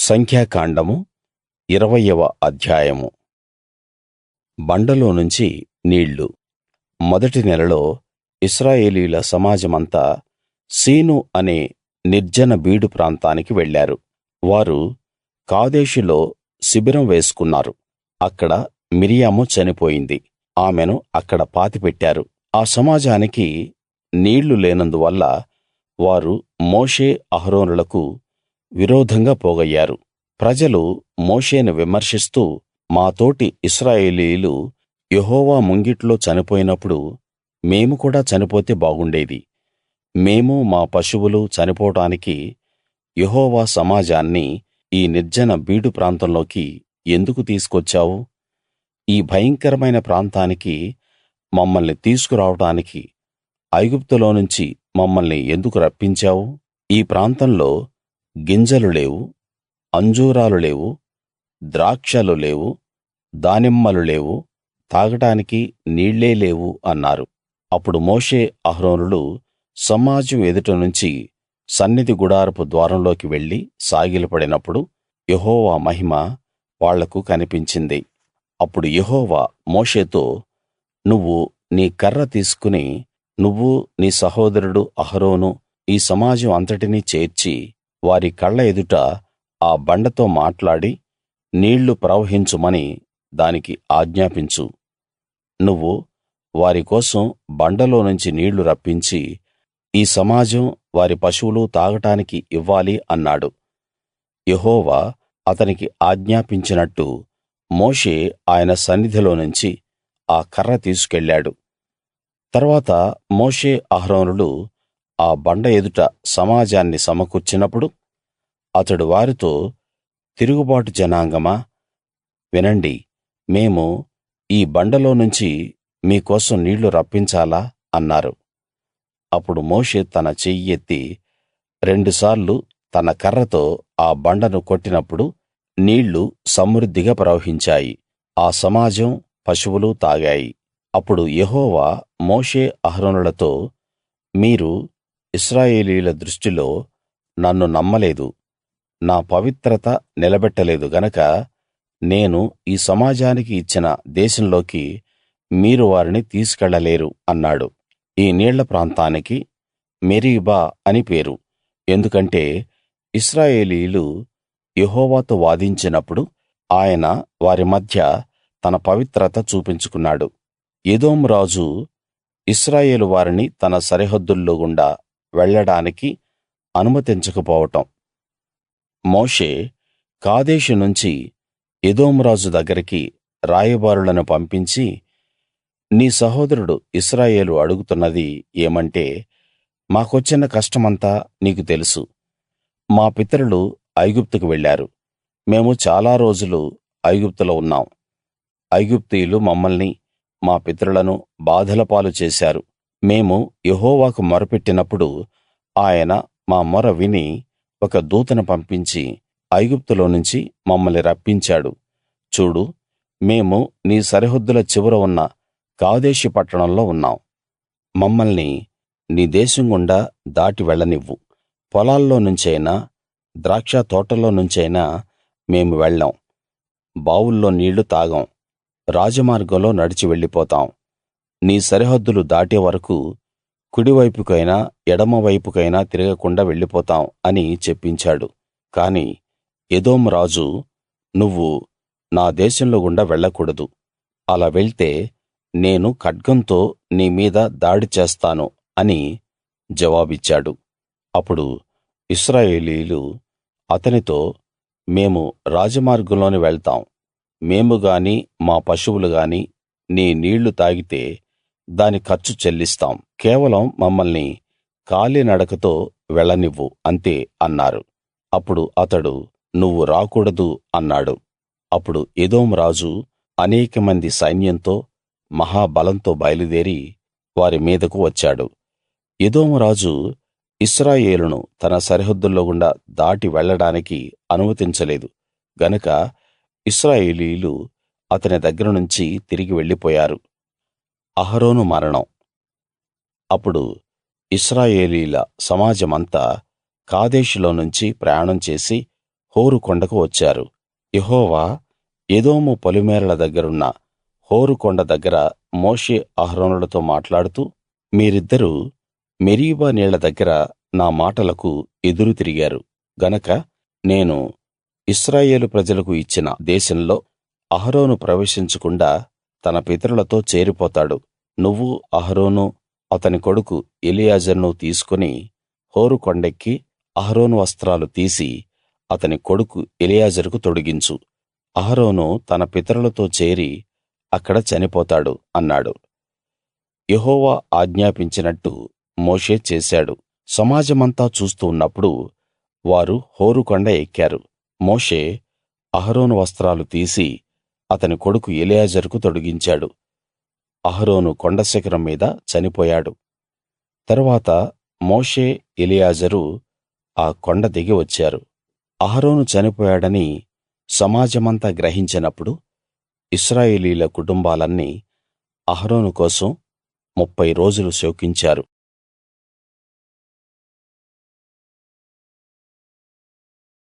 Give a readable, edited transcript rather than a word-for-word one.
సంఖ్యాకాండము 20వ అధ్యాయము. బండలో నుంచి నీళ్లు. మొదటి నెలలో ఇశ్రాయేలీయుల సమాజమంతా సీను అనే నిర్జన బీడు ప్రాంతానికి వెళ్ళారు. వారు కాదేషులో శిబిరం వేసుకున్నారు. అక్కడ మిర్యాము చనిపోయింది. ఆమెను అక్కడ పాతిపెట్టారు. ఆ సమాజానికి నీళ్లు లేనందువల్ల వారు మోషే అహరోనులకు విరోధంగా పోగయ్యారు. ప్రజలు మోషేను విమర్శిస్తూ, మా తోటి ఇశ్రాయేలీయులు యెహోవా ముంగిట్లో చనిపోయినప్పుడు మేము కూడా చనిపోతే బాగుండేది. మేము మా పశువులు చనిపోవడానికి యెహోవా సమాజాన్ని ఈ నిర్జన బీడు ప్రాంతంలోకి ఎందుకు తీసుకొచ్చావు? ఈ భయంకరమైన ప్రాంతానికి మమ్మల్ని తీసుకురావడానికి ఐగుప్తులోనుంచి మమ్మల్ని ఎందుకు రప్పించావు? ఈ ప్రాంతంలో గింజలు లేవు, అంజూరాలు లేవు, ద్రాక్షలు లేవు, దానిమ్మలు లేవు, తాగడానికి నీళ్ళే లేవు అన్నారు. అప్పుడు మోషే అహరోనులు సమాజం ఎదుట నుంచి సన్నిధి గుడారపు ద్వారంలోకి వెళ్లి సాగిలపడినప్పుడు యెహోవా మహిమ వాళ్లకు కనిపించింది. అప్పుడు యెహోవా మోషేతో, నువ్వు నీ కర్ర తీసుకుని నువ్వు నీ సహోదరుడు అహరోను ఈ సమాజం అంతటినీ చేర్చి వారి కళ్ళ ఎదుట ఆ బండతో మాట్లాడి నీళ్లు ప్రవహించుమని దానికి ఆజ్ఞాపించు. నువ్వు వారి కోసం బండలో నుంచి నీళ్లు రప్పించి ఈ సమాజం వారి పశువులు తాగడానికి ఇవ్వాలి అన్నాడు. యెహోవా అతనికి ఆజ్ఞాపించినట్టు మోషే ఆయన సన్నిధిలో నుంచి ఆ కర్ర తీసుకెళ్ళాడు. తర్వాత మోషే అహరోనులు ఆ బండ ఎదుట సమాజాన్ని సమకూర్చినప్పుడు అతడు వారితో, తిరుగుబాటు జనాంగమా, వినండి. మేము ఈ బండలో నుంచి మీకోసం నీళ్లు రప్పించాలా అన్నారు. అప్పుడు మోషే తన చెయ్యి ఎత్తి రెండుసార్లు తన కర్రతో ఆ బండను కొట్టినప్పుడు నీళ్లు సమృద్ధిగా ప్రవహించాయి. ఆ సమాజం పశువులు తాగాయి. అప్పుడు యెహోవా మోషే అహరోనులతో, మీరు ఇశ్రాయేలీయుల దృష్టిలో నన్ను నమ్మలేదు, నా పవిత్రత నిలబెట్టలేదు గనక నేను ఈ సమాజానికి ఇచ్చిన దేశంలోకి మీరు వారిని తీసుకెళ్ళలేరు అన్నాడు. ఈ నీళ్ల ప్రాంతానికి మెరీబా అని పేరు. ఎందుకంటే ఇశ్రాయేలీయులు యెహోవాతో వాదించినప్పుడు ఆయన వారి మధ్య తన పవిత్రత చూపించుకున్నాడు. ఎదోము రాజు ఇశ్రాయేలు వారిని తన సరిహద్దుల్లో గుండా వెళ్ళడానికి అనుమతించకపోవటం. మోషే కాదేషు నుంచి ఎదోము రాజు దగ్గరికి రాయబారులను పంపించి, నీ సహోదరుడు ఇశ్రాయేలు అడుగుతున్నది ఏమంటే, మాకొచ్చిన కష్టమంతా నీకు తెలుసు. మా పితరులు ఐగుప్తుకు వెళ్ళారు. మేము చాలా రోజులు ఐగుప్తులో ఉన్నాం. ఐగుప్తీయులు మమ్మల్ని మా పితరులను బాధల పాలు చేశారు. మేము యెహోవాకు మొరపెట్టినప్పుడు ఆయన మా మొర విని ఒక దూతను పంపించి ఐగుప్తులో నుంచి మమ్మల్ని రప్పించాడు. చూడు, మేము నీ సరిహద్దుల చివర ఉన్న కాదేషు పట్టణంలో ఉన్నాం. మమ్మల్ని నీ దేశం గుండా దాటి వెళ్ళనివ్వు. పొలాల్లో నుంచైనా ద్రాక్ష తోటల్లో నుంచైనా మేము వెళ్ళం. బావుల్లో నీళ్లు తాగం. రాజమార్గంలో నడిచి వెళ్ళిపోతాం. నీ సరిహద్దులు దాటే వరకూ కుడివైపుకైనా ఎడమ వైపుకైనా తిరగకుండా వెళ్ళిపోతాం అని చెప్పించాడు. కాని ఎదోము రాజు, నువ్వు నా దేశంలో గుండా వెళ్ళకూడదు. అలా వెళ్తే నేను ఖడ్గంతో నీ మీద దాడి చేస్తాను అని జవాబిచ్చాడు. అప్పుడు ఇశ్రాయేలీయులు అతనితో, మేము రాజమార్గంలోనే వెళ్తాం. మేము గాని మా పశువులు గాని నీ నీళ్లు తాగితే దాని ఖర్చు చెల్లిస్తాం. కేవలం మమ్మల్ని కాలినడకతో వెళ్ళనివ్వు అంతే అన్నారు. అప్పుడు అతడు, నువ్వు రాకూడదు అన్నాడు. అప్పుడు ఎదోము రాజు అనేకమంది సైన్యంతో మహాబలంతో బయలుదేరి వారి మీదకు వచ్చాడు. ఎదోము రాజు ఇశ్రాయేలును తన సరిహద్దుల్లో గుండా దాటి వెళ్ళడానికి అనుమతించలేదు గనక ఇశ్రాయేలీయులు అతని దగ్గర నుంచి తిరిగి వెళ్ళిపోయారు. అహరోను మరణం. అప్పుడు ఇశ్రాయేలీయుల సమాజమంతా కాదేషులో నుంచి ప్రయాణం చేసి హోరు కొండకు వచ్చారు. యెహోవా ఎదోము పొలిమేరల దగ్గరున్న హోరు కొండ దగ్గర మోషే అహరోనులతో మాట్లాడుతూ, మీరిద్దరూ మెరీబా నీళ్ల దగ్గర నా మాటలకు ఎదురు తిరిగారు గనక నేను ఇశ్రాయేలు ప్రజలకు ఇచ్చిన దేశంలో అహరోను ప్రవేశించకుండా తన పితరులతో చేరిపోతాడు. నువ్వు అహరోను అతని కొడుకు ఎలియాజరును తీసుకుని హోరు కొండెక్కి అహరోను వస్త్రాలు తీసి అతని కొడుకు ఎలియాజరుకు తొడిగించు. అహరోను తన పితరులతో చేరి అక్కడ చనిపోతాడు అన్నాడు. యెహోవా ఆజ్ఞాపించినట్టు మోషే చేశాడు. సమాజమంతా చూస్తూ ఉన్నప్పుడు వారు హోరు కొండ ఎక్కారు. మోషే అహరోను వస్త్రాలు తీసి అతని కొడుకు ఎలియాజరుకు తొడిగించాడు. అహరోను కొండ శిఖరం మీద చనిపోయాడు. తరువాత మోషే ఎలియాజరు ఆ కొండ దిగి వచ్చారు. అహరోను చనిపోయాడని సమాజమంతా గ్రహించినప్పుడు ఇశ్రాయేలీయుల కుటుంబాలన్నీ అహరోను కోసం 30 రోజులు శోకించారు.